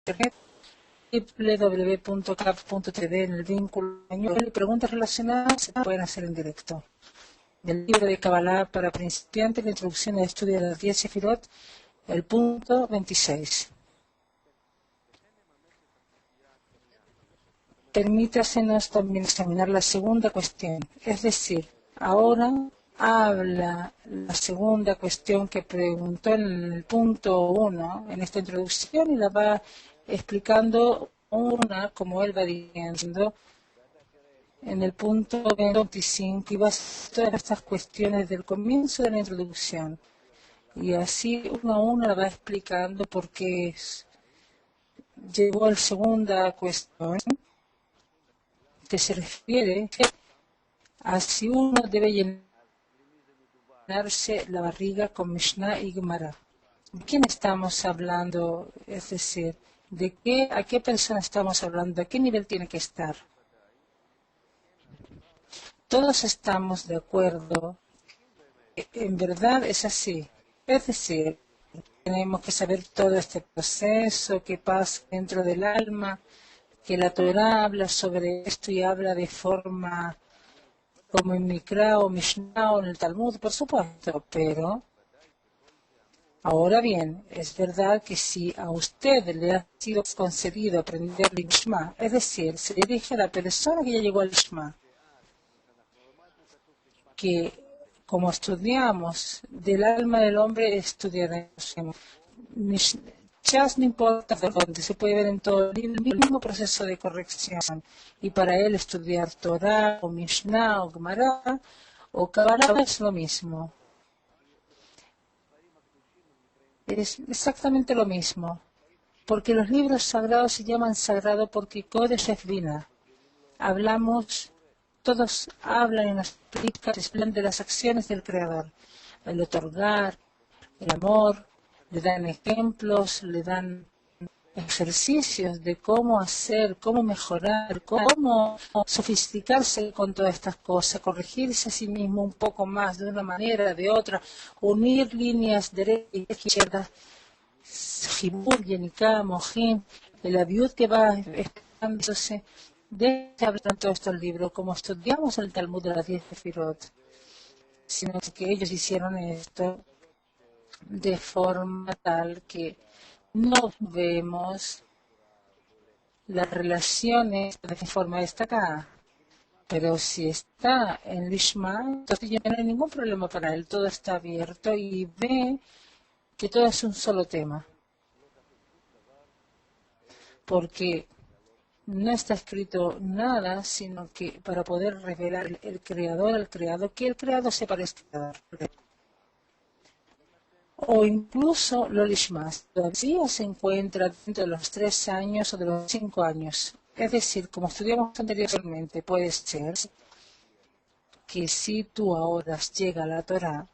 internet www.cap.tv en el vínculo y preguntas relacionadas se pueden hacer en directo. Del libro de Kabbalah para principiantes, la introducción al estudio de las 10 Sefirot, el punto 26. Permítasenos también examinar la segunda cuestión, es decir, ahora habla la segunda cuestión que preguntó en el punto 1, en esta introducción, y la va explicando una, como él va diciendo, en el punto 25, y va a hacer todas estas cuestiones del comienzo de la introducción. Y así uno a uno la va explicando porque llegó a la segunda cuestión, que se refiere a si uno debe llenarse la barriga con Mishnah y Gemara. ¿De quién estamos hablando? Es decir, ¿a qué persona estamos hablando? ¿A qué nivel tiene que estar? Todos estamos de acuerdo. En verdad es así. Es decir, tenemos que saber todo este proceso que pasa dentro del alma, que la Torah habla sobre esto y habla de forma como en Mikra o Mishnah o en el Talmud, por supuesto, pero ahora bien, es verdad que si a usted le ha sido concedido aprender el Shema, es decir, se dirige a la persona que ya llegó al Shema, que como estudiamos del alma del hombre, estudiaremos Chas no importa de dónde, se puede ver en todo el mismo proceso de corrección. Y para él estudiar Torah o Mishnah o Gemara o Kabbalah es lo mismo. Es exactamente lo mismo. Porque los libros sagrados se llaman sagrado porque Kodesh es Vina. Todos hablan y nos explican de las acciones del Creador. El otorgar, el amor, le dan ejemplos, le dan ejercicios de cómo hacer, cómo mejorar, cómo sofisticarse con todas estas cosas, corregirse a sí mismo un poco más de una manera, de otra, unir líneas derechas y izquierdas, Jibur, Yenikah, Mohim, el Abiud que va explicándose. De qué hablan todos estos libros, como estudiamos el Talmud de las 10 Sefirot, sino que ellos hicieron esto de forma tal que no vemos las relaciones de forma destacada. Pero si está en Lishma, entonces ya no hay ningún problema para él, todo está abierto y ve que todo es un solo tema. Porque no está escrito nada, sino que para poder revelar el creador al creado, que el creado se parezca al creador. O incluso lo lishmas, todavía se encuentra dentro de los 3 años o de los 5 años. Es decir, como estudiamos anteriormente, puede ser que si tú ahora llega a la Torah,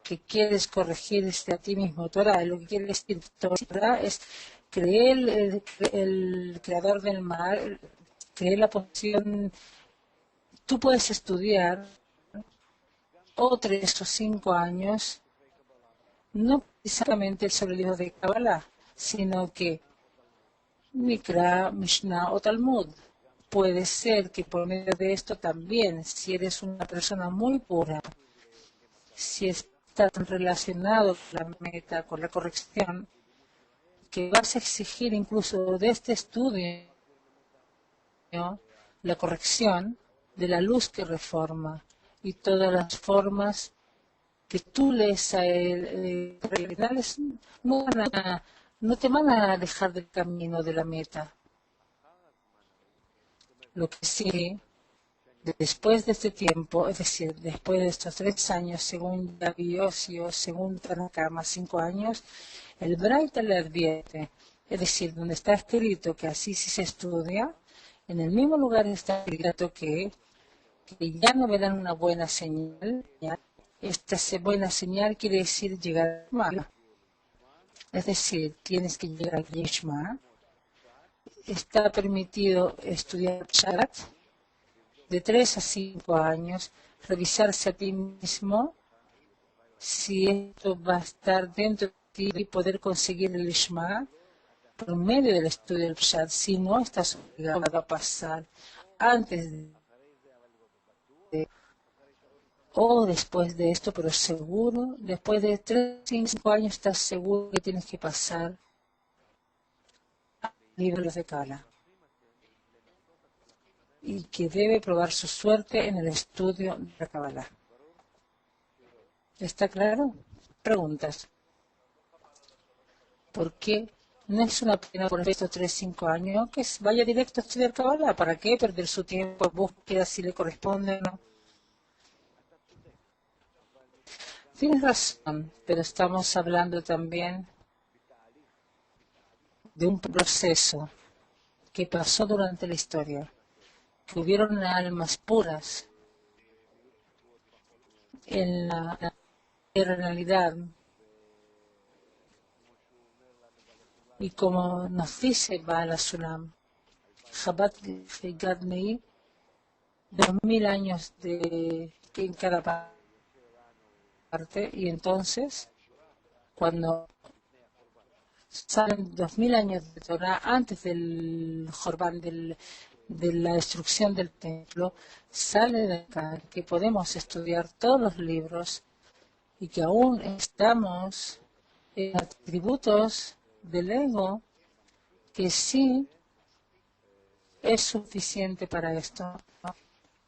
que quieres corregirte a ti mismo, Torah, lo que quiere decir Torah es creer el creador del mar, creer la posición. Tú puedes estudiar o 3 o 5 años, no precisamente sobre el libro de Kabbalah, sino que Mikra, Mishnah o Talmud. Puede ser que por medio de esto también, si eres una persona muy pura, si estás relacionado con la meta, con la corrección, que vas a exigir incluso de este estudio la corrección de la luz que reforma y todas las formas que tú lees a él, no te van a alejar del camino de la meta. Lo que sí, después de este tiempo, es decir, después de estos 3 años, según Yaviosio, según Tanakama, 5 años, el Braita le advierte, es decir, donde está escrito que así sí se estudia, en el mismo lugar está escrito que ya no verán una buena señal. Esta buena señal quiere decir llegar a Shema. Es decir, tienes que llegar al Yeshma. Está permitido estudiar Sharat de 3 a 5 años, revisarse a ti mismo si esto va a estar dentro de ti y poder conseguir el Shema, por medio del estudio del Pshat, si no estás obligado a pasar antes de o después de esto, pero seguro, después de 3, 5 años estás seguro que tienes que pasar libros de Kala y que debe probar su suerte en el estudio de la Kabbalah. ¿Está claro? Preguntas. ¿Por qué no es una pena por estos 3, 5 años que vaya directo a estudiar Kabbalah? ¿Para qué perder su tiempo en búsqueda si le corresponde o no? Tienes razón, pero estamos hablando también de un proceso que pasó durante la historia, que hubieron almas puras en la realidad. Y como nos dice Baal Sulam, Chabad Gad Meir, 2000 años en cada parte, y entonces, cuando salen 2000 años de Torah antes del Jorbán, de la destrucción del templo, sale de acá que podemos estudiar todos los libros y que aún estamos en atributos del ego que sí es suficiente para esto, ¿no?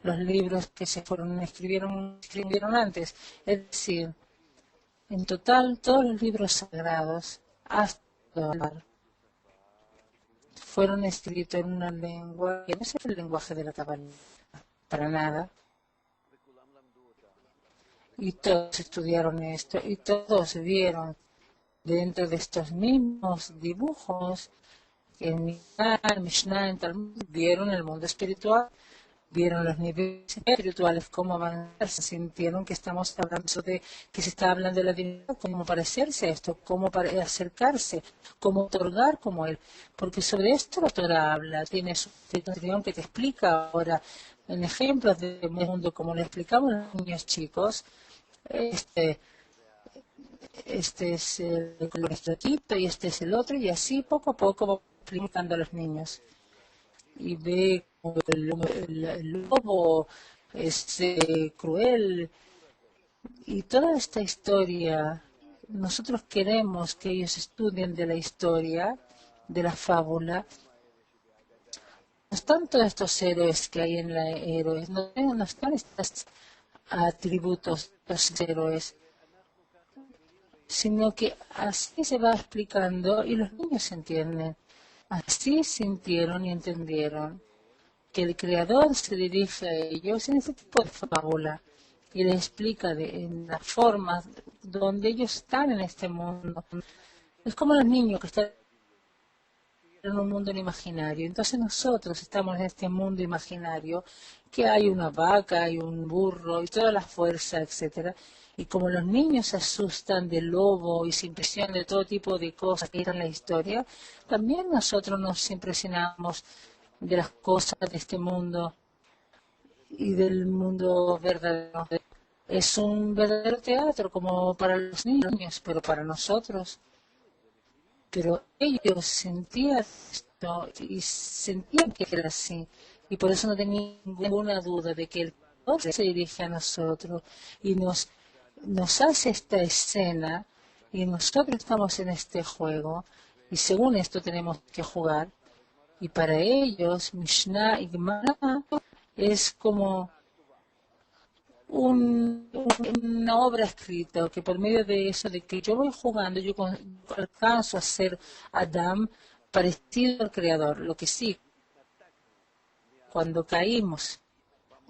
Los libros que se escribieron antes, es decir, en total todos los libros sagrados hasta ahora fueron escritos en una lengua que no es el lenguaje de la Kabbalah, para nada. Y todos estudiaron esto y todos vieron dentro de estos mismos dibujos que en Mishnah, en Talmud, vieron el mundo espiritual, vieron los niveles espirituales, cómo avanzar, se sintieron que estamos hablando que se está hablando de la divinidad, cómo parecerse a esto, cómo acercarse, cómo otorgar como él, porque sobre esto la Torah habla, tiene su tradición que te explica ahora en ejemplos del mundo, como le explicamos a los niños chicos. Este es el coloristotito y este es el otro, y así poco a poco va explicando a los niños. Y ve como el lobo es cruel, y toda esta historia, nosotros queremos que ellos estudien de la historia, de la fábula. No están todos estos héroes que hay en la héroes, no están estos atributos de los héroes, sino que así se va explicando y los niños entienden. Así sintieron y entendieron que el Creador se dirige a ellos en este tipo de fábula y les explica en las formas donde ellos están en este mundo. Es como los niños que están en un mundo imaginario. Entonces nosotros estamos en este mundo imaginario, que hay una vaca, hay un burro y toda la fuerza, etcétera. Y como los niños se asustan del lobo y se impresionan de todo tipo de cosas que están en la historia, también nosotros nos impresionamos de las cosas de este mundo y del mundo verdadero. Es un verdadero teatro como para los niños, pero para nosotros. Pero ellos sentían esto y sentían que era así. Y por eso no tenían ninguna duda de que el Creador se dirige a nosotros y nos hace esta escena y nosotros estamos en este juego y según esto tenemos que jugar. Y para ellos, Mishnah y Gemara es como una obra escrita, que por medio de eso, de que yo voy jugando, yo alcanzo a ser Adam parecido al Creador. Lo que sí, cuando caímos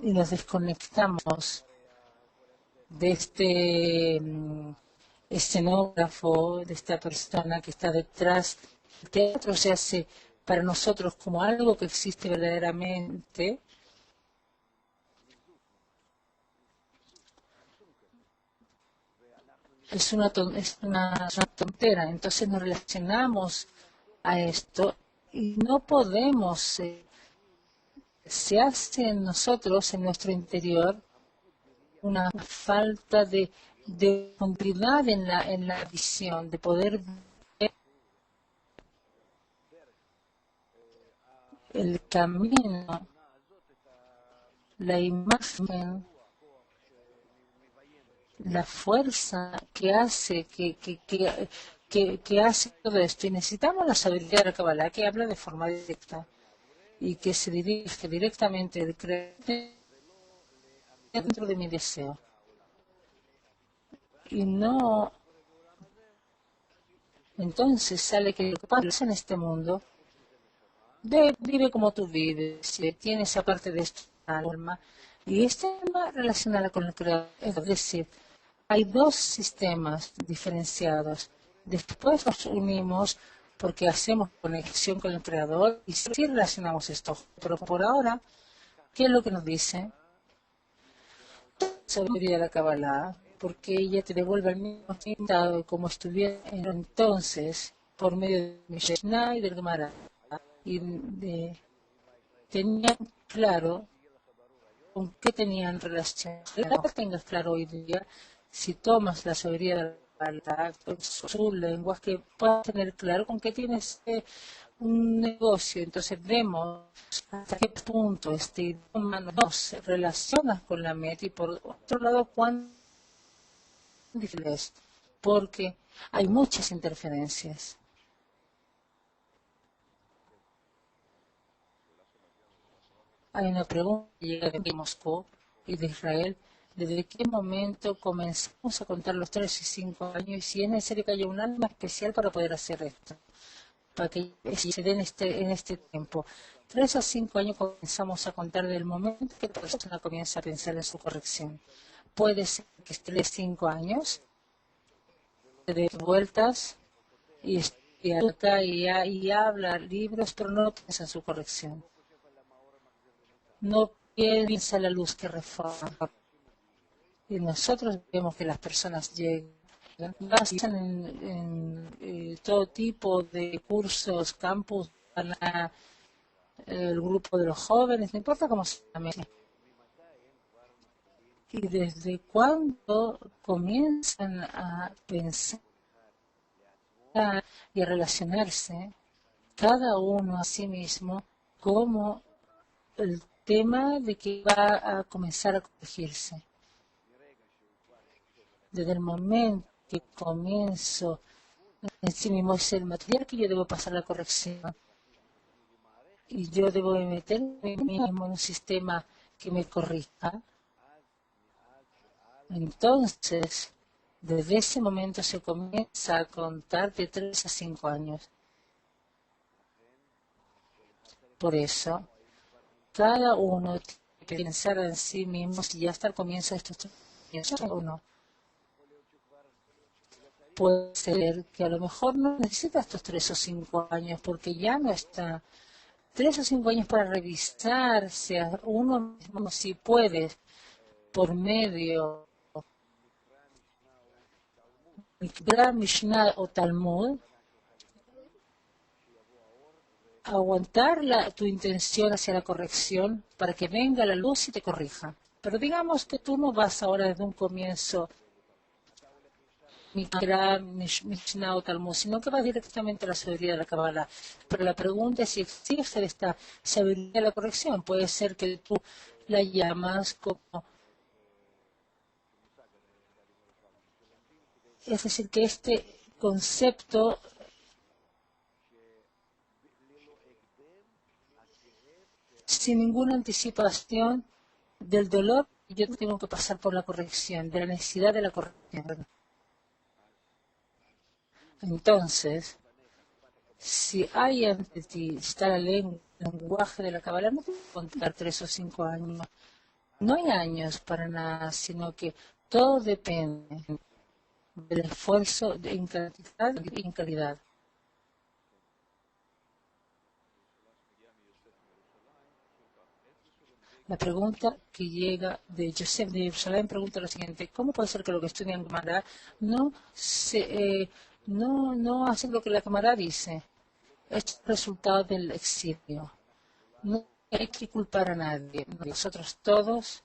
y nos desconectamos de este escenógrafo, de esta persona que está detrás, el teatro se hace para nosotros como algo que existe verdaderamente. Es una tontera. Entonces nos relacionamos a esto y no podemos, se hace en nosotros, en nuestro interior, una falta de profundidad en la visión, de poder ver el camino, la imagen, la fuerza que hace que hace todo esto. Y necesitamos la sabiduría de la Kabbalah, que habla de forma directa y que se dirige directamente del creyente dentro de mi deseo. Y no, entonces sale que lo que pasa en este mundo, vive como tú vives, tiene esa parte de esta alma, y esta alma relacionada con el creador. Es decir, hay dos sistemas diferenciados. Después nos unimos porque hacemos conexión con el creador y sí relacionamos esto. Pero por ahora, ¿qué es lo que nos dice? Sabiduría de la Kabbalah, porque ella te devuelve al mismo estado como estuviera entonces por medio de Mishnah y del Gemara. Y tenían claro con qué tenían relación. No tengas claro hoy día, si tomas la sabiduría de la Kabbalah, su lenguaje, puedas tener claro con qué tienes un negocio. Entonces vemos hasta qué punto este idioma nos relaciona con la meta y por otro lado cuán difícil es, porque hay muchas interferencias. Hay una pregunta que llega de Moscú y de Israel. ¿Desde qué momento comenzamos a contar los 3 y 5 años? Y si es necesario que haya un alma especial para poder hacer esto, para que se dé en este tiempo. 3 a 5 años comenzamos a contar del momento que la persona comienza a pensar en su corrección. Puede ser que esté 5 años, de vueltas y acá y habla libros, pero no piensa en su corrección. No piensa en la luz que reforma. Y nosotros vemos que las personas llegan, gastan en todo tipo de cursos, campus, van a el grupo de los jóvenes, no importa cómo se llame. Y desde cuándo comienzan a pensar y a relacionarse cada uno a sí mismo como el tema de que va a comenzar a corregirse. Desde el momento que comienzo en sí mismo es el material que yo debo pasar la corrección y yo debo meterme mismo en un sistema que me corrija. Entonces, desde ese momento se comienza a contar de 3 a 5 años. Por eso, cada uno tiene que pensar en sí mismo si ya hasta el comienzo de estos 3 años o no. Puede ser que a lo mejor no necesita estos 3 o 5 años porque ya no está. 3 o 5 años para revisarse a uno mismo si puede por medio Gran Mishnah o Talmud, aguantar tu intención hacia la corrección para que venga la luz y te corrija. Pero digamos que tú no vas ahora desde un comienzo Mishnah o Talmud, sino que vas directamente a la sabiduría de la Kabbalah. Pero la pregunta es si existe esta sabiduría de la corrección. Puede ser que tú la llamas como... Es decir, que este concepto sin ninguna anticipación del dolor, yo tengo que pasar por la corrección, de la necesidad de la corrección. Entonces, si hay ante ti, está el lenguaje de la Kabbalah, no te voy a contar 3 o 5 años. No hay años para nada, sino que todo depende del esfuerzo en cantidad y en calidad. La pregunta que llega de Joseph de Jerusalén pregunta lo siguiente: ¿cómo puede ser que lo que estudian en Gemara no hace lo que la Gemara dice? Es resultado del exilio. No hay que culpar a nadie. Nosotros todos,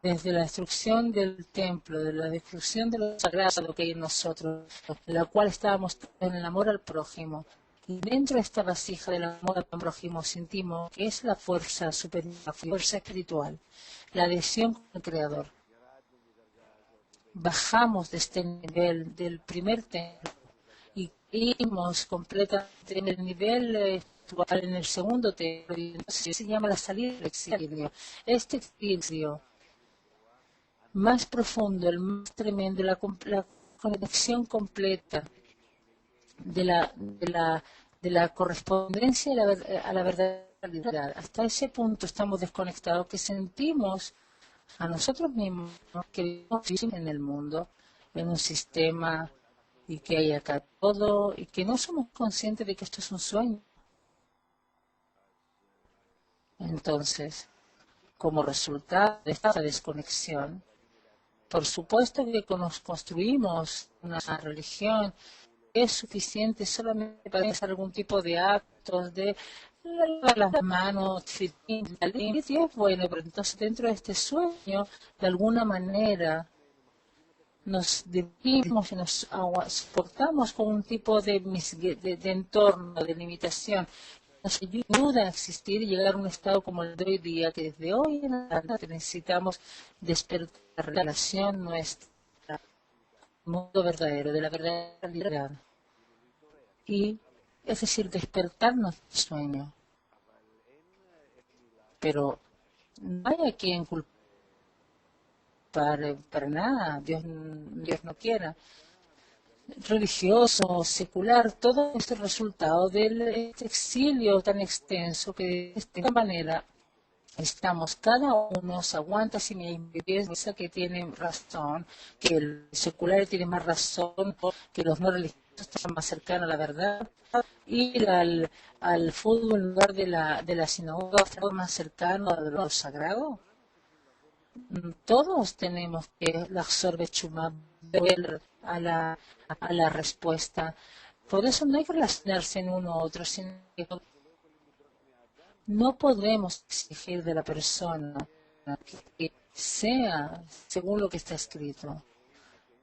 desde la destrucción del templo, de la destrucción de lo sagrado que hay en nosotros, en la cual estábamos en el amor al prójimo, Y dentro de esta vasija del amor al prójimo sentimos que es la fuerza superior, la fuerza espiritual, la adhesión con el Creador. Bajamos de este nivel del primer templo y caímos completamente en el nivel espiritual, en el segundo templo, y entonces se llama la salida del exilio. Este exilio más profundo, el más tremendo, la conexión completa de la correspondencia a la verdadera realidad. Hasta ese punto estamos desconectados que sentimos a nosotros mismos que vivimos en el mundo, en un sistema, y que hay acá todo, y que no somos conscientes de que esto es un sueño. Entonces, como resultado de esta desconexión, por supuesto que nos construimos una religión que es suficiente solamente para hacer algún tipo de actos, de lavar las manos, la limpieza es bueno, pero entonces dentro de este sueño, de alguna manera, nos dividimos y nos soportamos con un tipo de entorno, de limitación. Nos ayuda a existir y llegar a un estado como el de hoy día, que desde hoy en adelante necesitamos despertar la relación nuestra, el mundo verdadero, de la verdadera realidad. Y, es decir, despertarnos del sueño. Pero no hay a quien culpar para nada, Dios no quiera. Religioso, secular, todo este resultado del exilio tan extenso que de esta manera estamos, cada uno se aguanta si me piensa que tiene razón, que el secular tiene más razón, que los no religiosos están más cercanos a la verdad, ir al fútbol en lugar de la sinagoga está más cercano a lo sagrado. Todos tenemos que la Chumá ver a la respuesta. Por eso no hay que relacionarse en uno u otro, sino que no podemos exigir de la persona que sea según lo que está escrito,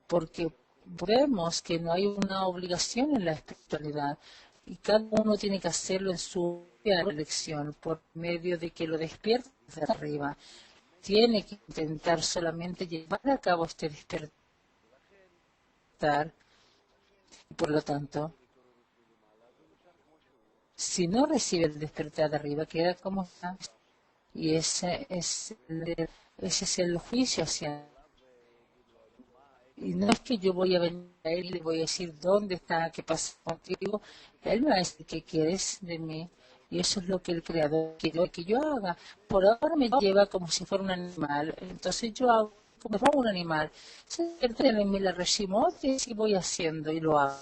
porque vemos que no hay una obligación en la espiritualidad y cada uno tiene que hacerlo en su elección por medio de que lo despierte de arriba. Tiene que intentar solamente llevar a cabo este despertar y por lo tanto, si no recibe el despertar de arriba, queda como está. Y ese es el juicio hacia. Y no es que yo voy a venir a él y le voy a decir dónde está, qué pasa contigo. Él me va a decir qué quieres de mí. Y eso es lo que el Creador quiere que yo haga. Por ahora me lleva como si fuera un animal. Entonces yo hago como si fuera un animal. Se pierde en mí la reshimote y voy haciendo y lo hago.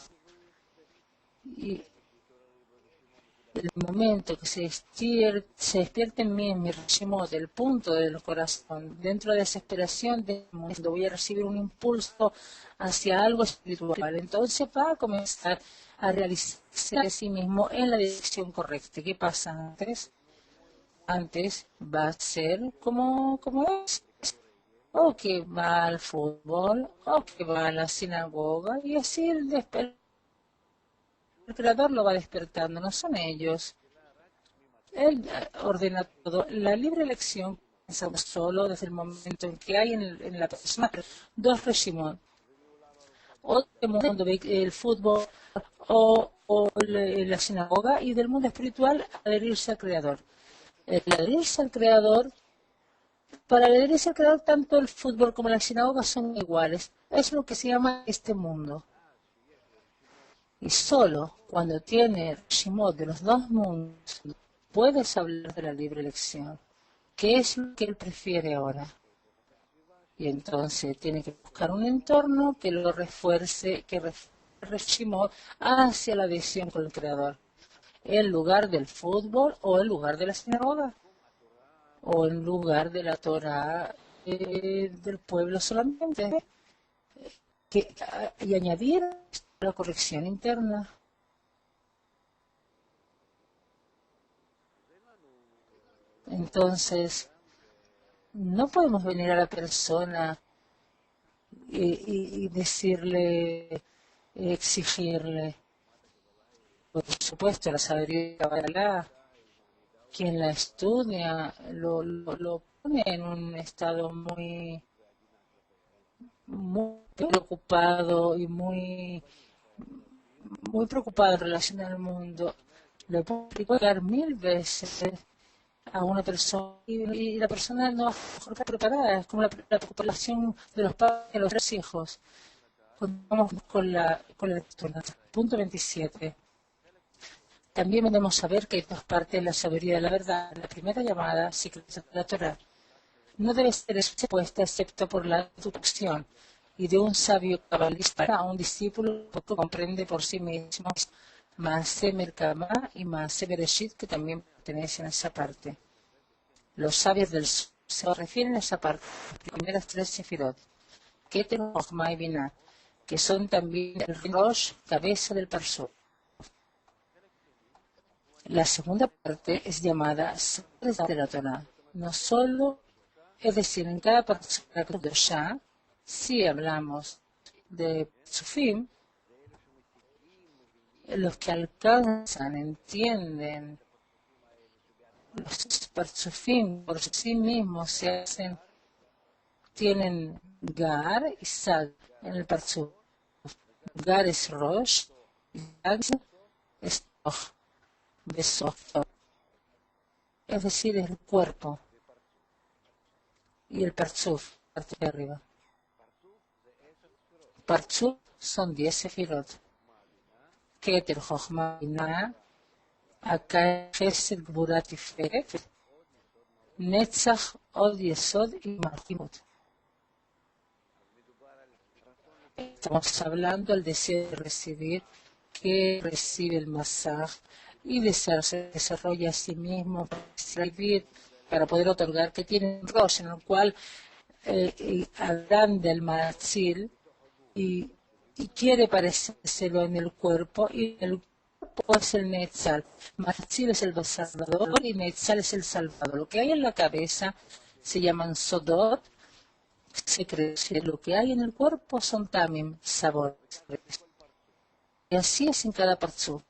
Y el momento que se despierte en mí, en mi Reshimot, del punto del corazón, dentro de la desesperación del mundo, voy a recibir un impulso hacia algo espiritual. Entonces va a comenzar a realizarse a sí mismo en la dirección correcta. ¿Qué pasa antes? Antes va a ser como es. O que va al fútbol, o que va a la sinagoga, y así el Creador lo va despertando, no son ellos. Él ordena todo. La libre elección comienza solo desde el momento en que hay en la persona dos regímenes. O del mundo el fútbol o la sinagoga, y del mundo espiritual adherirse al Creador. El adherirse al Creador, para adherirse al Creador, tanto el fútbol como la sinagoga son iguales. Es lo que se llama este mundo. Y solo cuando tiene el Shimot de los dos mundos puedes hablar de la libre elección, que es lo que él prefiere ahora. Y entonces tiene que buscar un entorno que lo refuerce, que refuerce hacia la adhesión con el Creador. En lugar del fútbol o en lugar de la sinagoga o en lugar de la Torah del pueblo solamente. Y añadir la corrección interna. Entonces, no podemos venir a la persona y decirle, exigirle. Por supuesto, la sabiduría de Kabbalah, quien la estudia, lo pone en un estado muy preocupado y muy preocupado en relación al mundo. Le puedo explicar 1000 veces a una persona y la persona no está preparada. Es como la preocupación de los padres de los 3 hijos. Vamos con la lectura. Punto 27. También debemos saber que hay 2 partes de la sabiduría de la verdad. La primera llamada, secreta de la Torah, no debe ser expuesta excepto por la instrucción y de un sabio cabalista a un discípulo que comprende por sí mismo Maaseh Merkabah y Maaseh Bereshit, que también pertenecen a esa parte. Los sabios del sur se refieren a esa parte, las primeras 3 sefirot, Keter, Jochma y Binah, que son también el Rosh, cabeza del Parsot. La segunda parte es llamada Sabores de la Torah. No solo, es decir, en cada parte de Shah, si hablamos de Sufim, los que alcanzan, entienden, los Parsufim por sí mismos se hacen, tienen Gar y Sag en el Parsuf. Gar es Rosh y Sag es Toch, Besof, es decir, el cuerpo y el Parsuf, parte de arriba. Parsuf son 10 sefirot. Keter, Jochma, Binah, acá Chesed, Gvura, Tiferet, Netzach, Od, Yesod y Malchut. Estamos hablando del deseo de recibir, que recibe el masaj y se desarrolla a sí mismo para recibir, para poder otorgar, que tiene un rosh en el cual agranda el matzil y quiere parecérselo en el cuerpo, y el cuerpo es el Netzal. Matzil es el salvador y Netzal es el salvador. Lo que hay en la cabeza se llaman sodot, secretos, y lo que hay en el cuerpo son también sabores. Y así es en cada parzuf.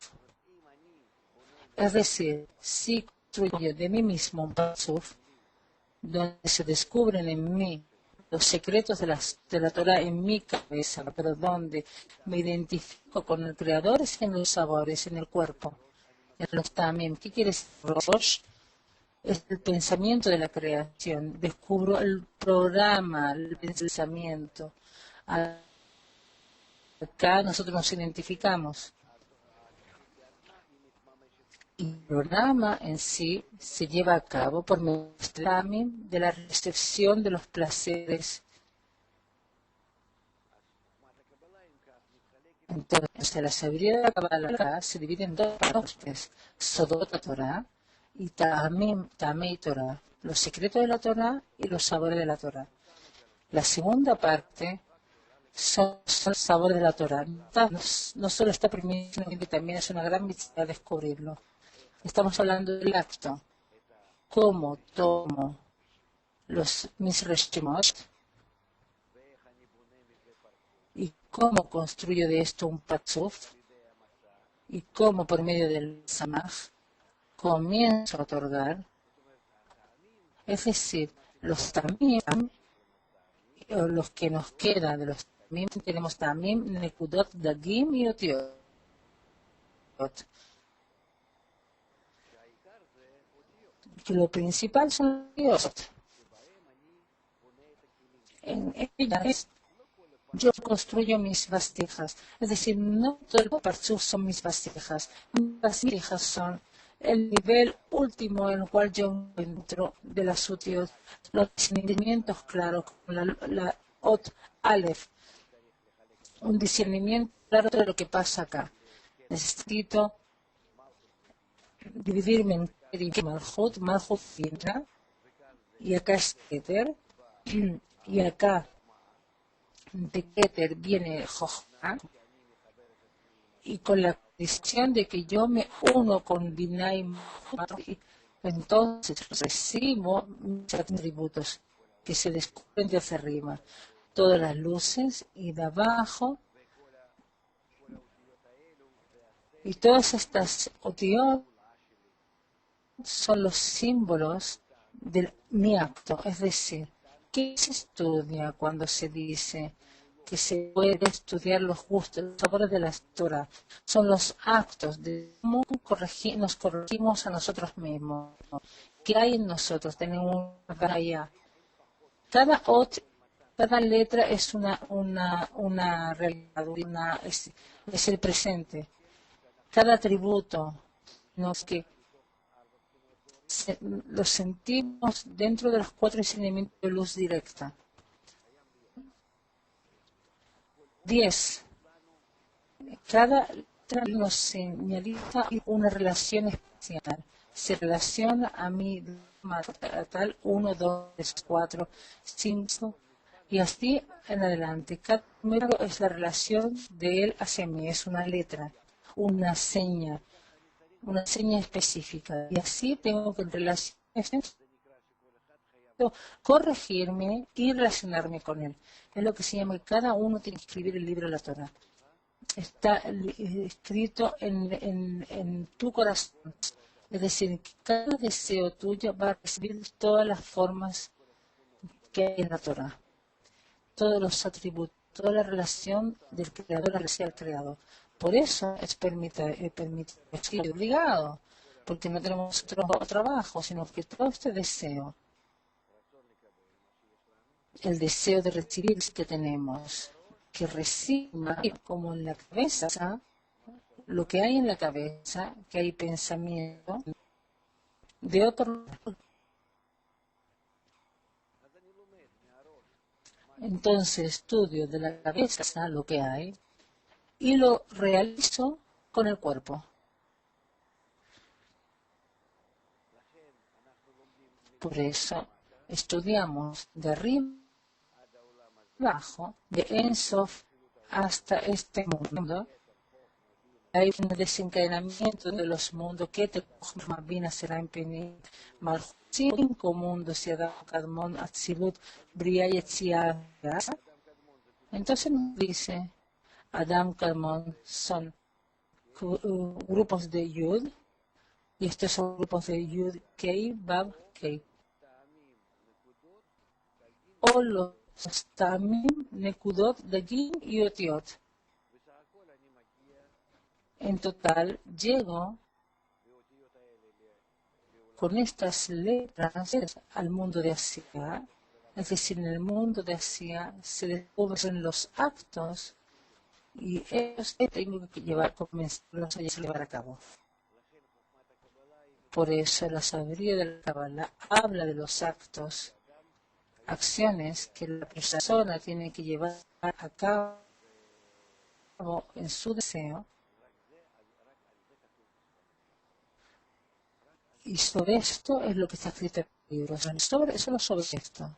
Es decir, si construyo de mí mismo un parzuf, donde se descubren en mí los secretos de la Torah en mi cabeza, pero donde me identifico con el Creador, es en los sabores, en el cuerpo, en los tamim. ¿Qué quiere decir Rosh? Es el pensamiento de la creación. Descubro el programa, el pensamiento. Acá nosotros nos identificamos. Y el programa en sí se lleva a cabo por medio de la recepción de los placeres. Entonces, la sabiduría de la Kabbalah se divide en 2 partes: Sodot Torah y Tamei Torah, los secretos de la Torah y los sabores de la Torah. La segunda parte son los sabores de la Torah. No solo está permitido, sino que también es una gran victoria descubrirlo. Estamos hablando del acto. ¿Cómo tomo mis reshimot y cómo construyo de esto un patzuf y cómo por medio del samaj comienzo a otorgar? Es decir, los tamim, o los que nos quedan de los tamim, tenemos tamim, nekudot, dagim y otiot. Que lo principal son Dios. En ellas yo construyo mis vasijas. Es decir, no todo el parzuf son mis vasijas. Mis vasijas son el nivel último en el cual yo encuentro de las sutiot, los discernimientos claros, como la Ot Aleph, un discernimiento claro de lo que pasa acá. Necesito dividirme en Malchut, Malchut Binah, y acá es Keter, y acá de Keter viene Jochma, y con la condición de que yo me uno con Binah y Malchut, entonces recibo mis atributos que se descubren de hacia arriba, todas las luces, y de abajo Y todas estas otiot son los símbolos de mi acto, es decir, ¿qué se estudia cuando se dice que se puede estudiar los gustos, los sabores de la Torah? Son los actos de cómo nos corregimos a nosotros mismos. ¿Qué hay en nosotros? Tenemos una allá. Cada letra es una realidad, es el presente. Cada atributo que lo sentimos dentro de los 4 lineamientos de luz directa. 10. Cada letra nos señaliza una relación especial. Se relaciona a mí tal 1, 2, 3, 4, 5 y así en adelante. Cada número es la relación de él hacia mí, es una letra, una seña específica. Y así tengo que relacionarme, corregirme y relacionarme con él. Es lo que se llama que cada uno tiene que escribir el libro de la Torah. Está escrito en tu corazón. Es decir, que cada deseo tuyo va a recibir todas las formas que hay en la Torah. Todos los atributos, toda la relación del creador hacia el creador. Por eso es obligado, porque no tenemos otro trabajo, sino que todo este deseo, el deseo de recibir que tenemos, que reciba como en la cabeza, lo que hay en la cabeza, que hay pensamiento de otro. Entonces estudio de la cabeza lo que hay y lo realizo con el cuerpo. Por eso estudiamos de arriba abajo, de Ein Sof hasta este mundo. Hay un desencadenamiento de los mundos que te Marbina será en Malchut, 5 mundos, Yadam Kadmon, Atzilut, Bria Yetzia. Entonces nos dice, Adam Kadmon son grupos de Yud, y estos son grupos de Yud, Kei, Bab, Kei. O los Tamim, Nekudot, Dagim y Otiot. En total, llego con estas letras al mundo de Asia, es decir, en el mundo de Asia se descubren los actos y ellos tengo que comenzarlos a llevar a cabo. Por eso la sabiduría de la Kabbalah habla de los actos, acciones que la persona tiene que llevar a cabo en su deseo. Y sobre esto es lo que está escrito en el libro, solo sobre esto.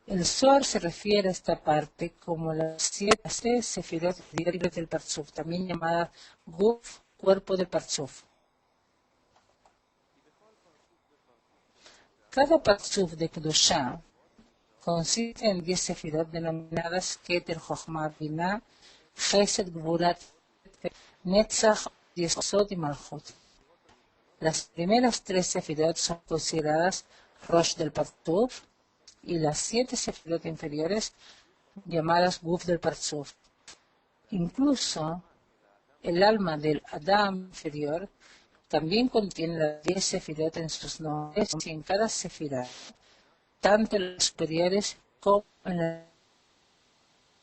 El Zohar se refiere a esta parte como las 7 sefirot del Partzuf, también llamada Guf, cuerpo del Partzuf. Cada Partzuf de Kedushá consiste en 10 sefirot denominadas Keter, Chochmah, Binah, Chesed, Gvurat, Netzach, Yesod y Malchut. Las primeras 3 sefirot son consideradas Rosh del Partzuf y las 7 sefirot inferiores llamadas Guf del Partzuf. Incluso el alma del Adam inferior también contiene las 10 sefirot en sus nombres y en cada sefirá, tanto en las superiores como en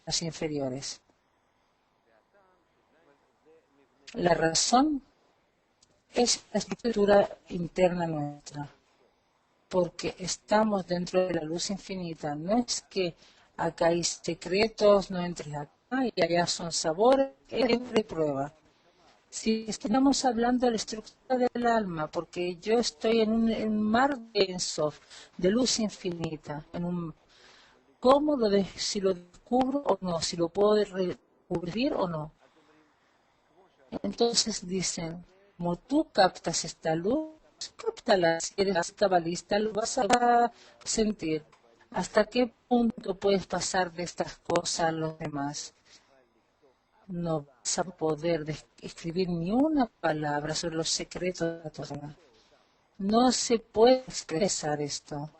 las inferiores. La razón es la estructura interna nuestra, porque estamos dentro de la luz infinita. No es que acá hay secretos, no entres acá y allá son sabores, siempre hay prueba. Si estamos hablando de la estructura del alma, porque yo estoy en un mar de Ensof, de luz infinita, ¿cómo si lo descubro o no? Si lo puedo recubrir o no. Entonces dicen, como tú captas esta luz, cáptala. Si eres cabalista, lo vas a sentir. ¿Hasta qué punto puedes pasar de estas cosas a los demás? No vas a poder escribir ni una palabra sobre los secretos de la Torah. No se puede expresar esto,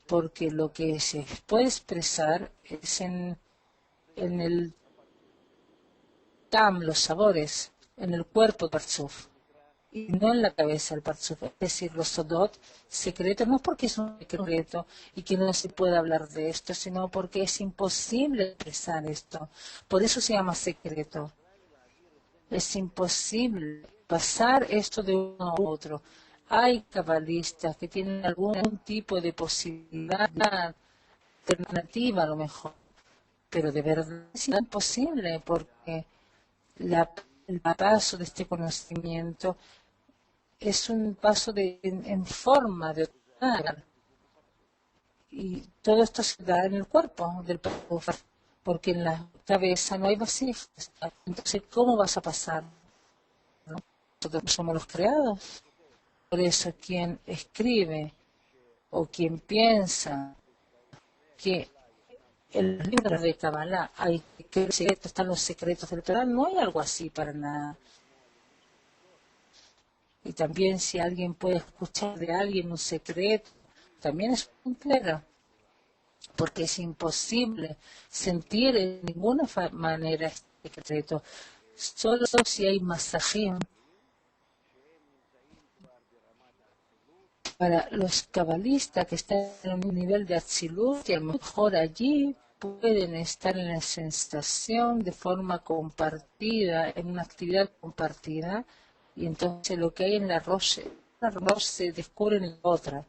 porque lo que se puede expresar es en el tam, los sabores, en el cuerpo del Parzuf, y no en la cabeza del Parzuf. Es decir, los sodot, secretos, no porque es un secreto y que no se puede hablar de esto, sino porque es imposible expresar esto. Por eso se llama secreto. Es imposible pasar esto de uno a otro. Hay cabalistas que tienen algún tipo de posibilidad alternativa a lo mejor, pero de verdad es imposible porque el paso de este conocimiento es un paso en forma de orar. Y todo esto se da en el cuerpo del Pafuf, porque en la cabeza no hay vasijas. Entonces, ¿cómo vas a pasar? ¿No? Nosotros somos los creados. Por eso, quien escribe o quien piensa que en los libros de Kabbalah hay que están los secretos del Torah, no hay algo así para nada. Y también si alguien puede escuchar de alguien un secreto, también es un claro, porque es imposible sentir de ninguna manera este secreto. Solo si hay masajim. Para los cabalistas que están en un nivel de Atzilut, y a lo mejor allí pueden estar en la sensación de forma compartida, en una actividad compartida, y entonces lo que hay en la roche se descubre en la otra.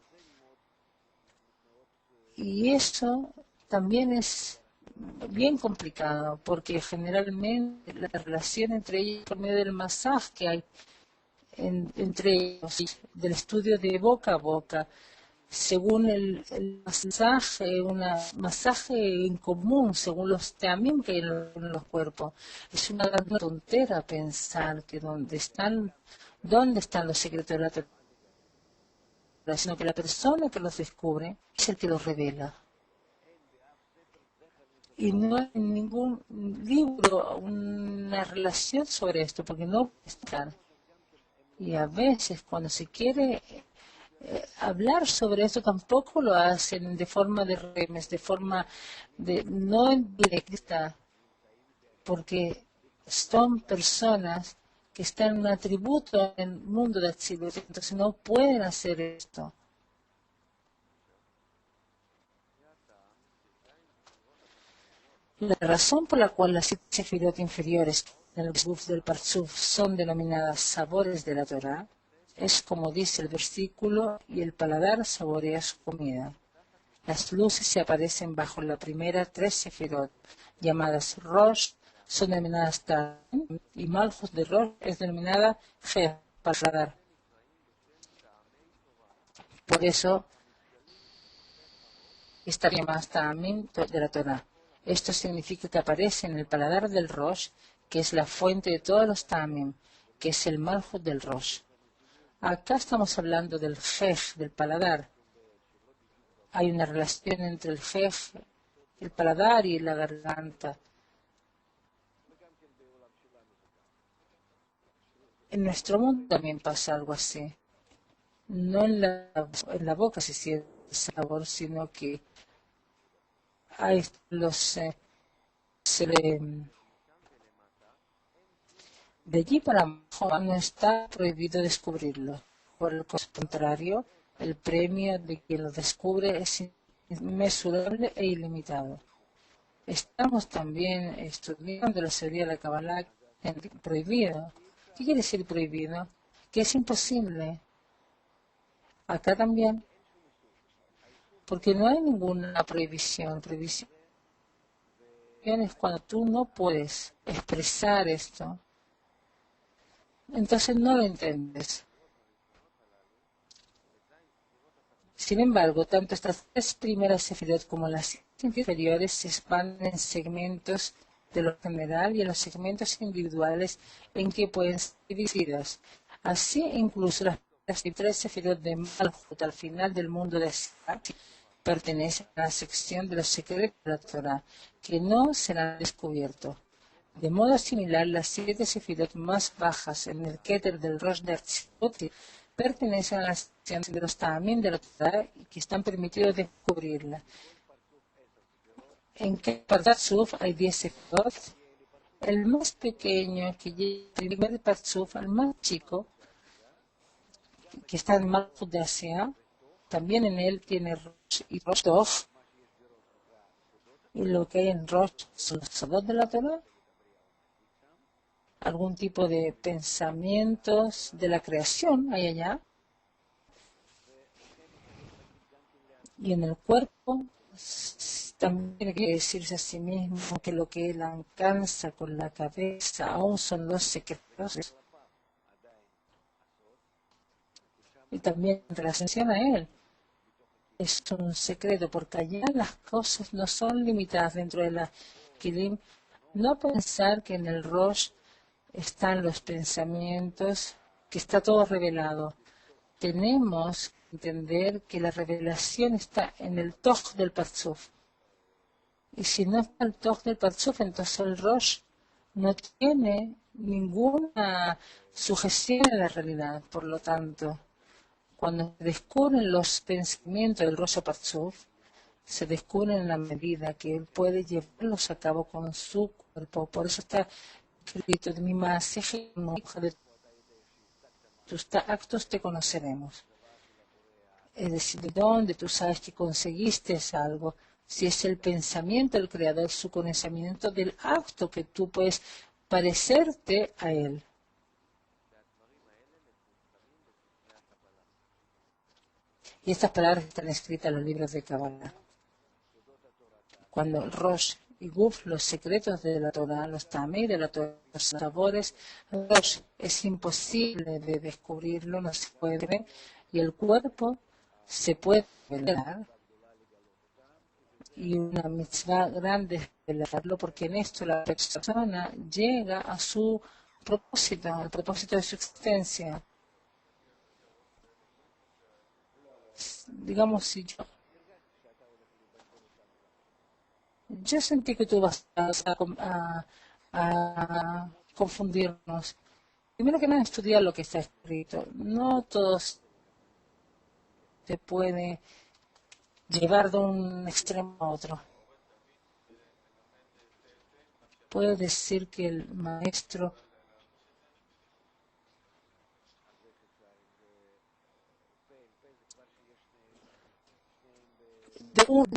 Y eso también es bien complicado, porque generalmente la relación entre ellos por medio del masaje que hay entre ellos, del estudio de boca a boca, según el masaje, masaje en común, según los tamim que hay en los cuerpos. Es una gran tontera pensar que dónde están los secretos de la Torah, sino que la persona que los descubre es el que los revela. Y no hay ningún libro, una relación sobre esto, porque no puede estar. Y a veces cuando se quiere hablar sobre esto tampoco lo hacen de forma de remes, de forma de no directa, porque son personas que están en un atributo en el mundo de Atzilut, entonces no pueden hacer esto. La razón por la cual las siete sefirot inferiores en el Guf del Parzuf son denominadas sabores de la Torah es como dice el versículo, y el paladar saborea su comida. Las luces se aparecen bajo la primera tres sefirot, llamadas Rosh, son denominadas Tam, y Malchut de Rosh es denominada Jer, paladar. Por eso está llamada Tamim de la Torah. Esto significa que aparece en el paladar del Rosh, que es la fuente de todos los Tamim, que es el Malchut del Rosh. Acá estamos hablando del Jej, del paladar. Hay una relación entre el Jej, el paladar y la garganta. En nuestro mundo también pasa algo así. No en la boca se siente el sabor, sino que hay de allí para abajo no está prohibido descubrirlo. Por el contrario, el premio de quien lo descubre es inmesurable e ilimitado. Estamos también estudiando la teoría de la Kabbalah prohibido. ¿Qué quiere decir prohibido? Que es imposible. Acá también. Porque no hay ninguna prohibición. Prohibición es cuando tú no puedes expresar esto. Entonces no lo entiendes. Sin embargo, tanto estas tres primeras sefirot como las inferiores se expanden en segmentos de lo general y en los segmentos individuales en que pueden ser divididas. Así, incluso las tres sefirot de Malchut al final del mundo de Sefirot pertenecen a la sección de los secretos de la Torah, que no serán descubiertos. De modo similar, las 7 sefirot más bajas en el Keter del Rosh de Atzilut pertenecen a la sección de los Ta'amim de la Torah y que están permitidos descubrirla. En que Partzuf hay 10 sefirot. El más pequeño, que llega el primer Partzuf, al más chico, que está en Malchut de Asia, también en él tiene Rosh y Rosh Tov, y lo que hay en Rosh son los Sodot de la Torah, algún tipo de pensamientos de la creación hay allá, y en el cuerpo también tiene que decirse a sí mismo que lo que él alcanza con la cabeza aún son los secretos, y también en relación a él es un secreto, porque allá las cosas no son limitadas dentro de la Kilim. No pensar que en el Rosh están los pensamientos, que está todo revelado. Tenemos que entender que la revelación está en el Toj del Partzuf. Y si no está el Toj del Partzuf, entonces el Rosh no tiene ninguna sujeción en la realidad. Por lo tanto, cuando se descubren los pensamientos del Rosh Partzuf, se descubren en la medida que él puede llevarlos a cabo con su cuerpo. Por eso está escrito de mi masaje, de tus actos te conoceremos. Es decir, de dónde tú sabes que conseguiste algo. Si es el pensamiento del Creador, su conocimiento del acto que tú puedes parecerte a él. Y estas palabras están escritas en los libros de Kabbalah. Cuando Rosh y Guf, los secretos de la Torah, los tamei de la Torah, los sabores, Rosh es imposible de descubrirlo, no se puede ver, y el cuerpo se puede revelar, y una mitzvah grande es revelarlo, porque en esto la persona llega a su propósito, al propósito de su existencia. Digamos, si yo sentí que tú vas a confundirnos. Primero que nada, estudiar lo que está escrito. No todos se puede llevar de un extremo a otro. Puedo decir que el maestro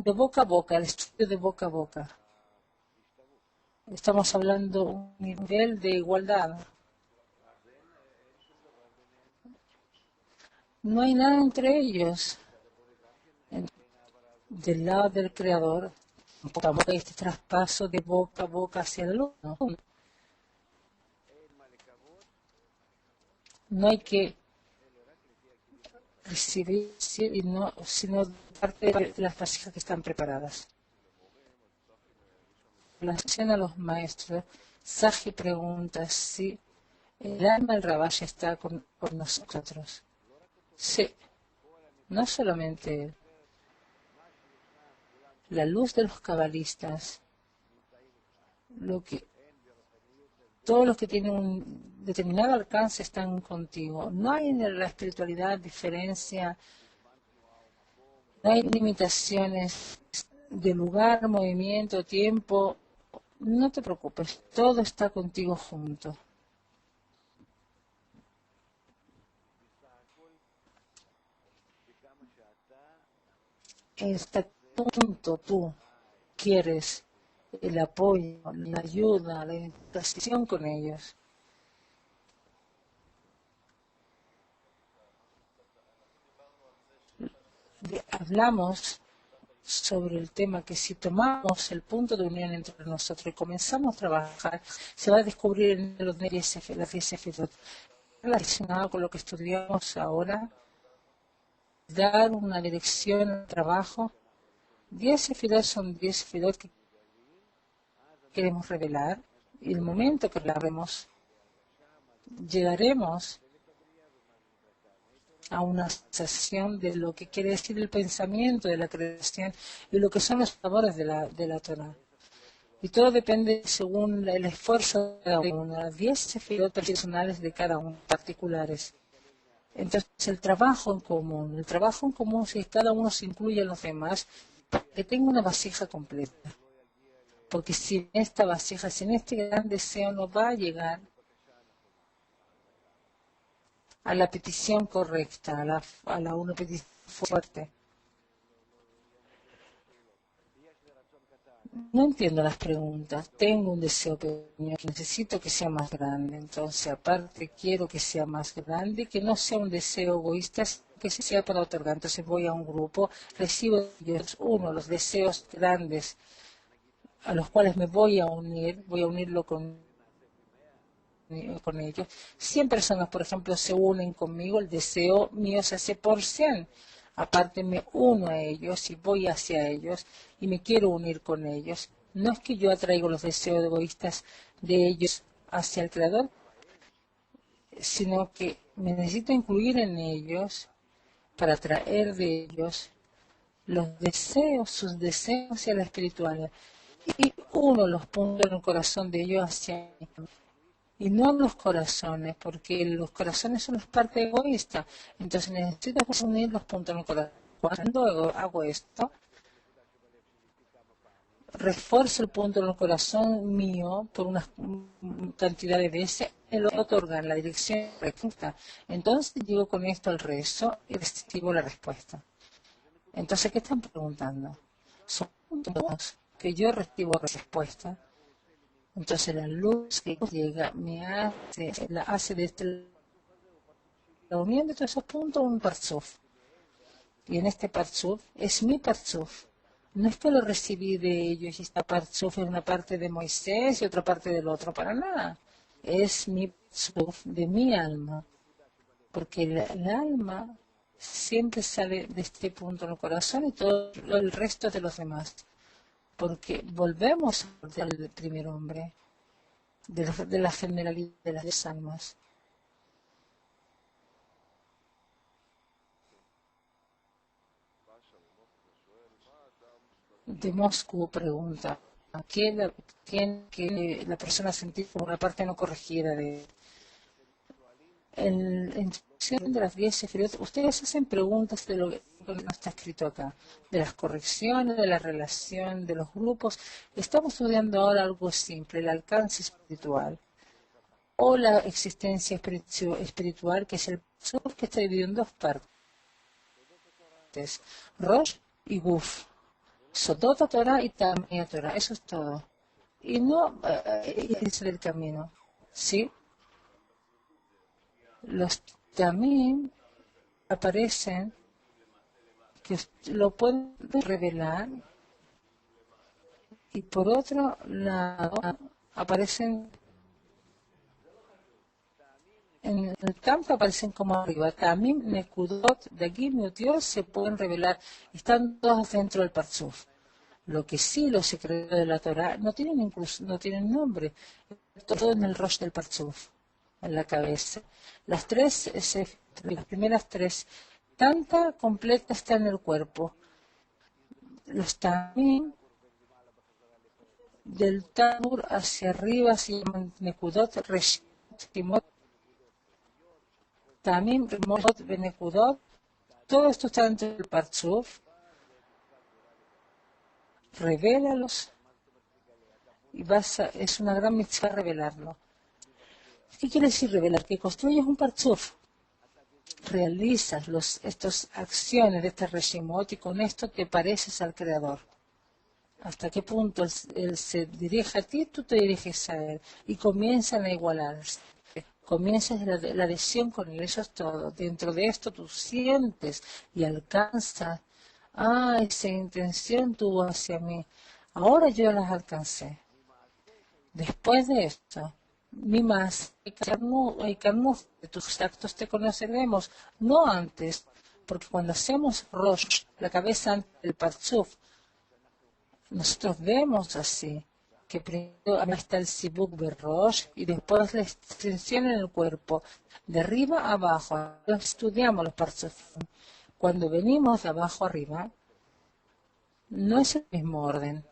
de boca a boca, el estudio de boca a boca. Estamos hablando de un nivel de igualdad. No hay nada entre ellos. Del lado del Creador, boca a boca, este traspaso de boca a boca hacia el uno. No hay que recibir, sino parte de las vasijas que están preparadas. En relación a los maestros, Saji pregunta si el alma del Rabash está con nosotros. Sí, no solamente la luz de los cabalistas, todos los que tienen un determinado alcance están contigo. No hay en la espiritualidad diferencia, no hay limitaciones de lugar, movimiento, tiempo. No te preocupes, todo está contigo junto. Hasta qué punto tú quieres el apoyo, la ayuda, la interacción con ellos. Hablamos sobre el tema que si tomamos el punto de unión entre nosotros y comenzamos a trabajar, se va a descubrir en los las 10 sefirot relacionado con lo que estudiamos ahora, dar una dirección al trabajo. 10 sefirot son 10 sefirot que queremos revelar, y el momento que la vemos, llegaremos a una sensación de lo que quiere decir el pensamiento de la creación y lo que son los sabores de la Torah. Y todo depende según el esfuerzo de cada uno, las 10 sefirot personales de cada uno, particulares. Entonces, el trabajo en común, si cada uno se incluye en los demás, para que tenga una vasija completa. Porque sin esta vasija, sin este gran deseo, no va a llegar a la petición correcta, a una petición fuerte. No entiendo las preguntas. Tengo un deseo pequeño, necesito que sea más grande. Entonces, aparte, quiero que sea más grande, que no sea un deseo egoísta, que sea para otorgar. Entonces, voy a un grupo, recibo los deseos grandes a los cuales me voy a unirlo con ellos. 100 personas, por ejemplo, se unen conmigo, el deseo mío se hace por 100. Aparte me uno a ellos y voy hacia ellos y me quiero unir con ellos. No es que yo atraigo los deseos egoístas de ellos hacia el Creador, sino que me necesito incluir en ellos para traer de ellos los deseos, sus deseos hacia la espiritualidad. Y uno los puntos en el corazón de ellos hacia mí. Y no los corazones, porque los corazones son las partes egoístas. Entonces necesito unir los puntos en el corazón. Cuando hago esto, refuerzo el punto en el corazón mío por una cantidad de veces, el otorgar la dirección correcta. Entonces llego con esto al rezo y recibo la respuesta. Entonces, ¿qué están preguntando? Son puntos que yo recibo respuesta. Entonces la luz que llega hace de la unión de todos esos puntos un parzuf. Y en este parzuf es mi parzuf. No es que lo recibí de ellos y esta parzuf es una parte de Moisés y otra parte del otro, para nada. Es mi parzuf de mi alma. Porque el alma siempre sale de este punto en el corazón y todo el resto de los demás. Porque volvemos al primer hombre. De la generalidad de las almas. De Moscú pregunta, ¿qué la persona sentir como una parte no corregida de en la instrucción de las 10 sefirot? Ustedes hacen preguntas de lo que no está escrito acá, de las correcciones, de la relación, de los grupos. Estamos estudiando ahora algo simple, el alcance espiritual o la existencia espiritual, que es el Sof, que está dividido en dos partes, Rosh y Guf, Sodota Torah y Tamia Torah, eso es todo. Y no es el camino, ¿sí? Los Tamim aparecen, que lo pueden revelar, y por otro lado aparecen en el campo, aparecen como arriba. Tamim, Nekudot, Dagim y Utiot se pueden revelar, están todos dentro del Parzuf. Lo que sí, los secretos de la Torah no tienen nombre, todo en el Rosh del Parzuf, en la cabeza. Las primeras tres, tanta completa está en el cuerpo. Los Tamim, del Tamur hacia arriba, se llaman Nekudot, Reshimot, Timot, Tamim, Remot, Benekudot, todo esto está dentro del Parzuf. Revélalos y es una gran mitzvah revelarlo. ¿Qué quiere decir revelar? Que construyes un Parzuf, realizas estas acciones de este Reshimot y con esto te pareces al Creador. Hasta qué punto él se dirige a ti, tú te diriges a él y comienzan a igualarse. Comienzas la adhesión con él, eso es todo. Dentro de esto tú sientes y alcanzas, esa intención tuvo hacia mí. Ahora yo las alcancé. Después de esto, ni más, de tus actos te conoceremos, no antes, porque cuando hacemos Rosh, la cabeza ante el Parzuf, nosotros vemos así, que primero está el Sibuk Berrosh y después la extensión en el cuerpo, de arriba a abajo. Estudiamos los Parzufim. Cuando venimos de abajo arriba, no es el mismo orden.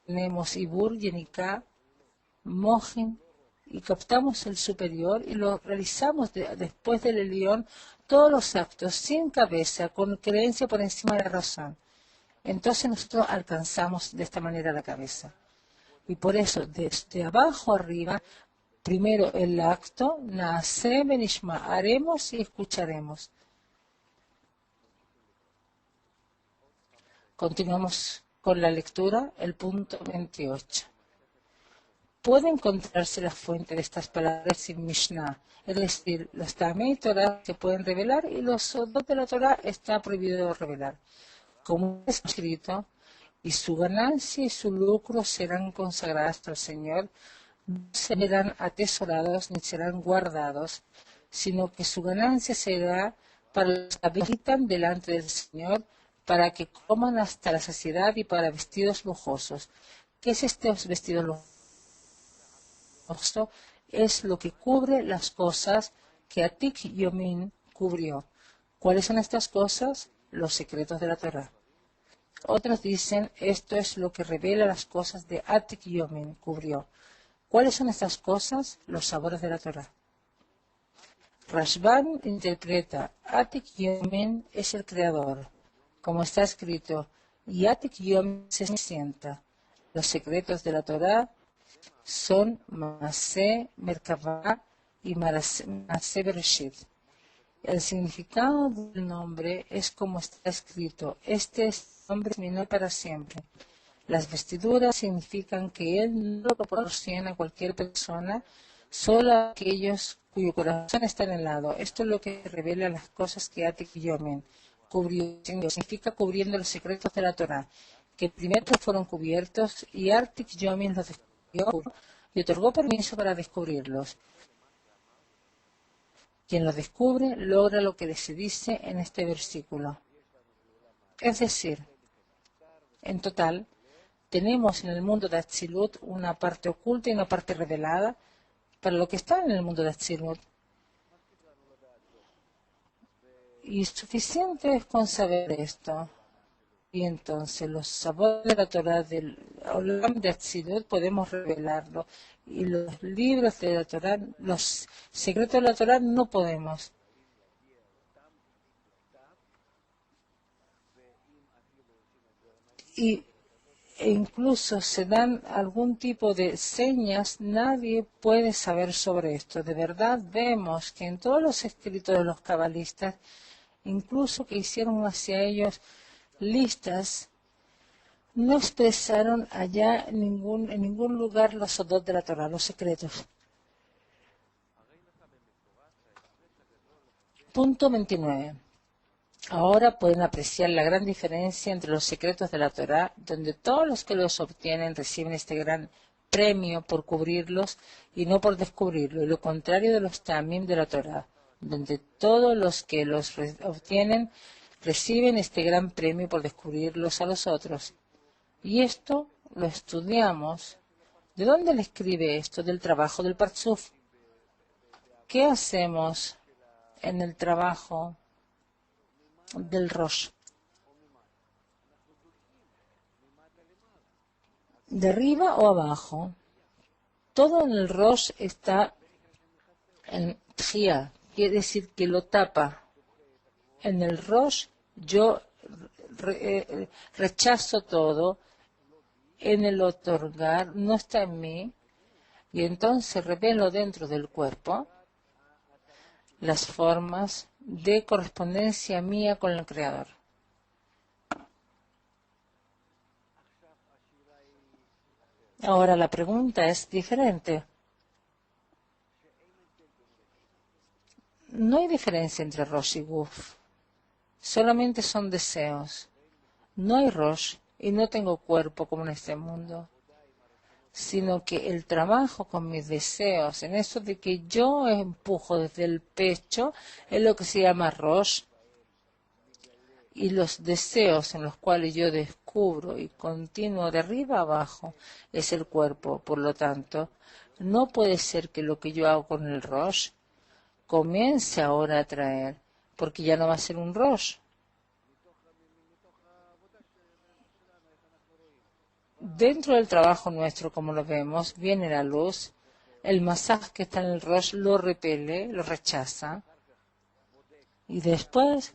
Tenemos Ibur, Yenika, Mojen, y captamos el superior y lo realizamos después del Elión, todos los actos sin cabeza, con creencia por encima de la razón. Entonces nosotros alcanzamos de esta manera la cabeza. Y por eso, desde abajo arriba, primero el acto, Naase Benishma, haremos y escucharemos. Continuamos con la lectura, el punto 28. Puede encontrarse la fuente de estas palabras en Mishnah, es decir, los Tamei Torah se pueden revelar y los Sodot de la Torah está prohibido revelar. Como está escrito, y su ganancia y su lucro serán consagradas al Señor, no serán atesorados ni serán guardados, sino que su ganancia será para los que habitan delante del Señor, para que coman hasta la saciedad y para vestidos lujosos. ¿Qué es estos vestidos lujosos? Es lo que cubre las cosas que Atik Yomin cubrió. ¿Cuáles son estas cosas? Los secretos de la Torah. Otros dicen, esto es lo que revela las cosas de Atik Yomin cubrió. ¿Cuáles son estas cosas? Los sabores de la Torah. Rashban interpreta, Atik Yomin es el creador, como está escrito, y Atik Yomin se sienta. Los secretos de la Torah son Maaseh, Merkavah y Maaseh Bereshit. El significado del nombre es como está escrito, este nombre terminó para siempre. Las vestiduras significan que él no lo proporciona a cualquier persona, solo a aquellos cuyo corazón está helado. Esto es lo que revela las cosas que Atik Yomin cubrió, significa cubriendo los secretos de la Torah, que primero fueron cubiertos y Atik Yomin los descubrió y otorgó permiso para descubrirlos. Quien los descubre logra lo que se dice en este versículo. Es decir, en total, tenemos en el mundo de Atzilut una parte oculta y una parte revelada para lo que está en el mundo de Atzilut. Y suficiente es con saber esto. Y entonces los sabores de la Torah del Olam de Atzilut podemos revelarlo. Y los libros de la Torah, los secretos de la Torah no podemos. E incluso se dan algún tipo de señas, nadie puede saber sobre esto. De verdad vemos que en todos los escritos de los cabalistas, incluso que hicieron hacia ellos listas, no expresaron allá en ningún lugar los sodot de la Torah, los secretos. Punto 29. Ahora pueden apreciar la gran diferencia entre los secretos de la Torah, donde todos los que los obtienen reciben este gran premio por cubrirlos y no por descubrirlo, y lo contrario de los tamim de la Torah, donde todos los que los obtienen reciben este gran premio por descubrirlos a los otros. Y esto lo estudiamos. ¿De dónde le escribe esto? Del trabajo del Parzuf. ¿Qué hacemos en el trabajo del Rosh? ¿De arriba o abajo? Todo en el Rosh está en Tchia, quiere decir que lo tapa. En el Rosh yo rechazo todo, en el otorgar no está en mí, y entonces revelo dentro del cuerpo las formas de correspondencia mía con el Creador. Ahora la pregunta es diferente. No hay diferencia entre Rosh y Guf. Solamente son deseos. No hay Rosh y no tengo cuerpo como en este mundo, sino que el trabajo con mis deseos, en eso de que yo empujo desde el pecho, es lo que se llama Rosh, y los deseos en los cuales yo descubro descubro y continuo de arriba a abajo es el cuerpo. Por lo tanto, no puede ser que lo que yo hago con el Rosh comience ahora a traer, porque ya no va a ser un Rosh. Dentro del trabajo nuestro, como lo vemos, viene la luz, el masaj que está en el Rosh lo repele, lo rechaza, y después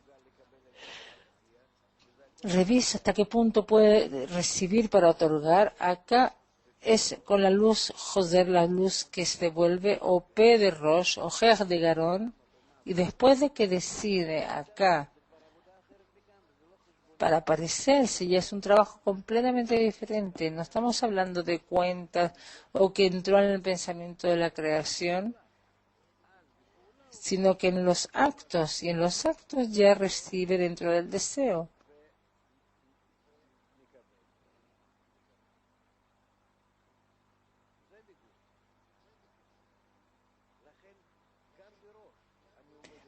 revisa hasta qué punto puede recibir para otorgar. Acá es con la luz Joser, la luz que se devuelve, o P de Rosh, o Jej de Garón, y después de que decide acá para aparecerse, ya es un trabajo completamente diferente. No estamos hablando de cuentas o que entró en el pensamiento de la creación, sino que en los actos, y en los actos ya recibe dentro del deseo.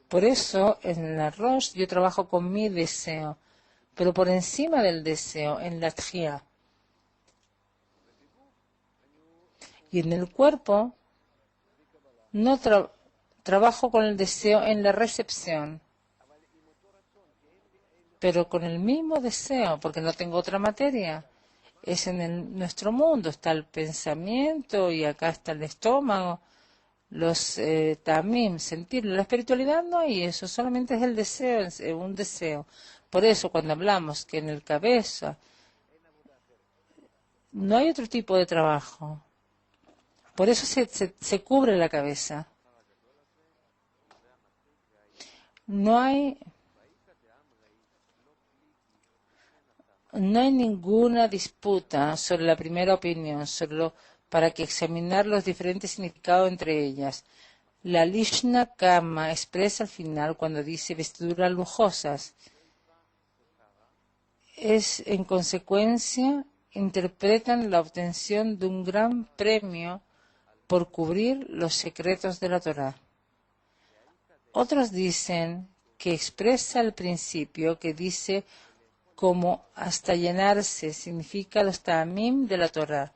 Por eso en la Rosh yo trabajo con mi deseo, pero por encima del deseo, en la Tchia. Y en el cuerpo no trabajo con el deseo en la recepción, pero con el mismo deseo, porque no tengo otra materia. Es en nuestro mundo, está el pensamiento y acá está el estómago, los tamim, sentirlo. La espiritualidad no hay eso, solamente es el deseo, es un deseo. Por eso cuando hablamos que en el cabeza no hay otro tipo de trabajo, por eso se cubre la cabeza. No hay ninguna disputa sobre la primera opinión, solo para que examinar los diferentes significados entre ellas. La Lishna Kama expresa al final cuando dice vestiduras lujosas. Es, en consecuencia, interpretan la obtención de un gran premio por cubrir los secretos de la Torá. Otros dicen que expresa el principio que dice como hasta llenarse, significa los ta'amim de la Torá,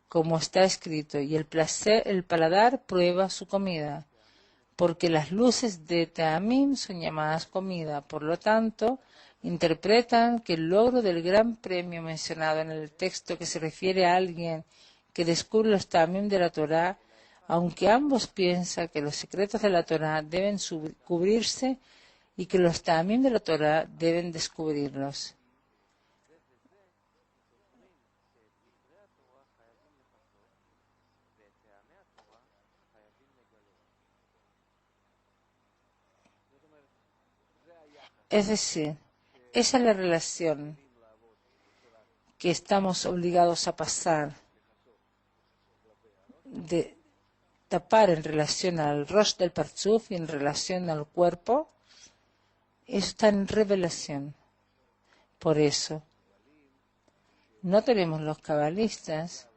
como está escrito, y el paladar prueba su comida, porque las luces de ta'amim son llamadas comida. Por lo tanto, interpretan que el logro del gran premio mencionado en el texto que se refiere a alguien que descubre los ta'amim de la Torá, aunque ambos piensan que los secretos de la Torá deben cubrirse y que los ta'amim de la Torá deben descubrirlos. Es decir, esa es la relación que estamos obligados a pasar, de tapar en relación al Rosh del Partzuf y en relación al cuerpo. Está en revelación. Por eso, no tenemos los cabalistas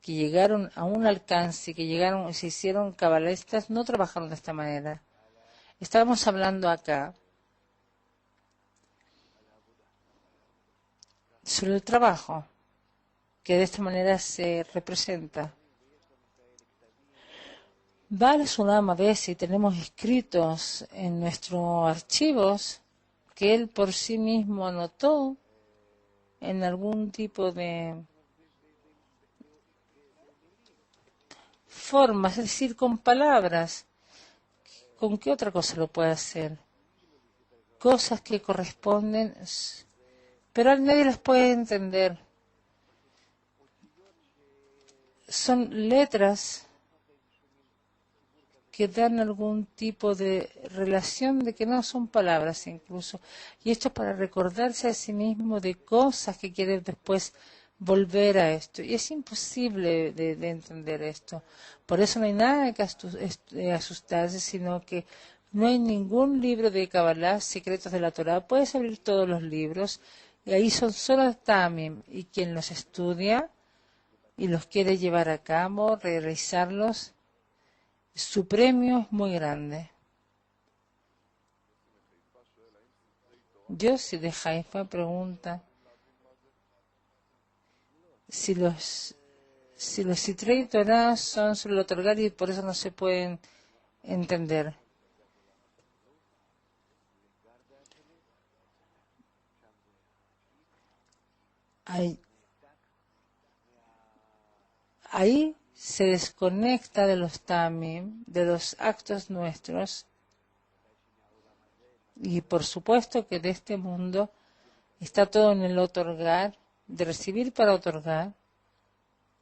que llegaron a un alcance, que llegaron y se hicieron cabalistas, no trabajaron de esta manera. Estábamos hablando acá sobre el trabajo, que de esta manera se representa. Baal Sulam a veces tenemos escritos en nuestros archivos que él por sí mismo anotó en algún tipo de forma, es decir, con palabras. ¿Con qué otra cosa lo puede hacer? Cosas que corresponden, pero nadie las puede entender. Son letras que dan algún tipo de relación de que no son palabras incluso. Y esto es para recordarse a sí mismo de cosas que quiere después volver a esto. Y es imposible de entender esto. Por eso no hay nada que asustarse, sino que no hay ningún libro de Kabbalah, secretos de la Torah. Puedes abrir todos los libros y ahí son solo tamim. Y quien los estudia y los quiere llevar a cabo, realizarlos, su premio es muy grande. Yossi de Haifa pregunta, si los Sitrei Torah son sobre el otorgar y por eso no se pueden entender. Ahí se desconecta de los tamim, de los actos nuestros, y por supuesto que de este mundo está todo en el otorgar, de recibir para otorgar.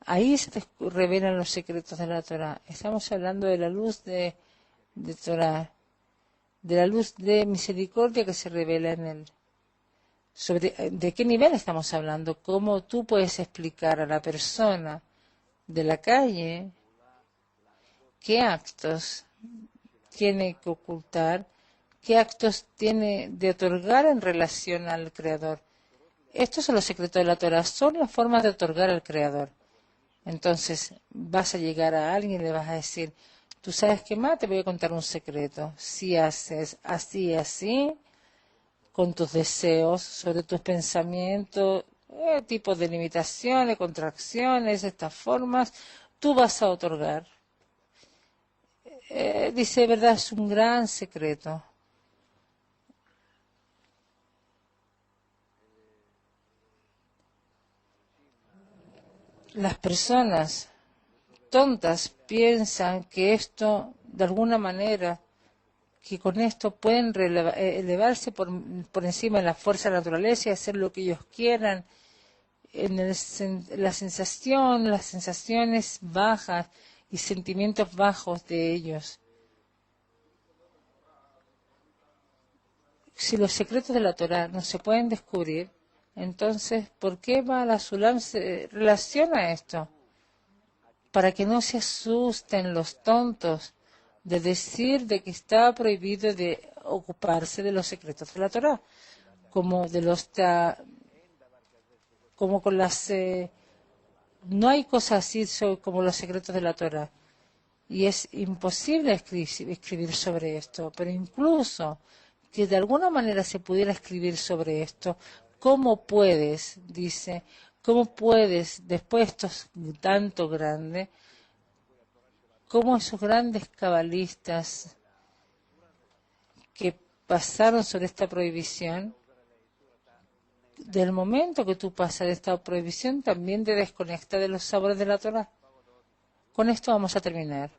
Ahí se revelan los secretos de la Torah. Estamos hablando de la luz de Torah, de la luz de misericordia que se revela en él. ¿De qué nivel estamos hablando? ¿Cómo tú puedes explicar a la persona de la calle qué actos tiene que ocultar, qué actos tiene de otorgar en relación al Creador? Estos son los secretos de la Torah, son las formas de otorgar al Creador. Entonces vas a llegar a alguien y le vas a decir, tú sabes qué más, te voy a contar un secreto. Si haces así y así, con tus deseos, sobre tus pensamientos, tipos de limitaciones, contracciones, estas formas, tú vas a otorgar. Dice, verdad, es un gran secreto. Las personas tontas piensan que esto, de alguna manera, que con esto pueden elevarse por encima de la fuerza de la naturaleza y hacer lo que ellos quieran. Las sensaciones bajas y sentimientos bajos de ellos. Si los secretos de la Torah no se pueden descubrir, entonces, ¿por qué Baal HaSulam se relaciona a esto? Para que no se asusten los tontos de decir de que está prohibido de ocuparse de los secretos de la Torah, como con las no hay cosas así como los secretos de la Torah, y es imposible escribir sobre esto, pero incluso que de alguna manera se pudiera escribir sobre esto, ¿cómo puedes, dice, cómo puedes, después de esto tanto grande, cómo esos grandes cabalistas que pasaron sobre esta prohibición, del momento que tú pasas de esta prohibición, también te desconecta de los sabores de la Torah? Con esto vamos a terminar.